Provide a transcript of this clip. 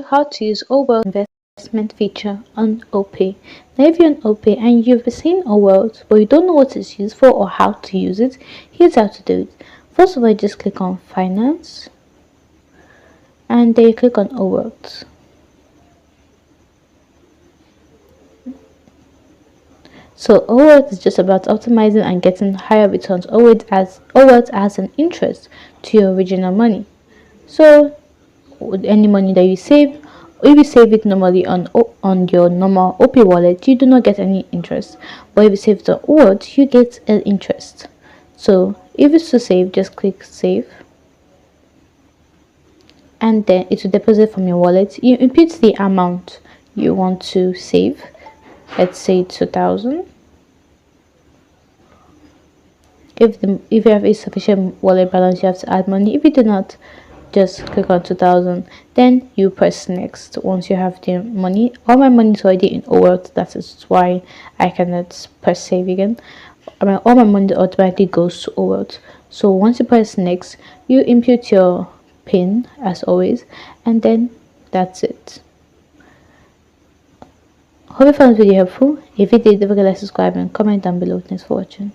how to use OWealth investment feature on Opay. Now if you're on Opay and you've seen OWealth but you don't know what it's used for or how to use it, here's how to do it. First of all, just click on Finance and then you click on OWealth. So OWealth is just about optimizing and getting higher returns. OWealth has an interest to your original money. So with any money that you save, if you save it normally on your normal Opay wallet, you do not get any interest. But if you save it on OWealth, you get an interest. So if it's to save, just click save, and then it will deposit from your wallet. You input the amount you want to save. Let's say 2,000. If you have a sufficient wallet balance, you have to add money. If you do not, just click on 2,000. Then you press next. Once you have the money, all my money is already in OWealth. That is why I cannot press save again. All my money automatically goes to OWealth. So once you press next, you input your PIN as always, and then that's it. Hope you found this video helpful. If you did, don't forget to like, subscribe, and comment down below. Thanks for watching.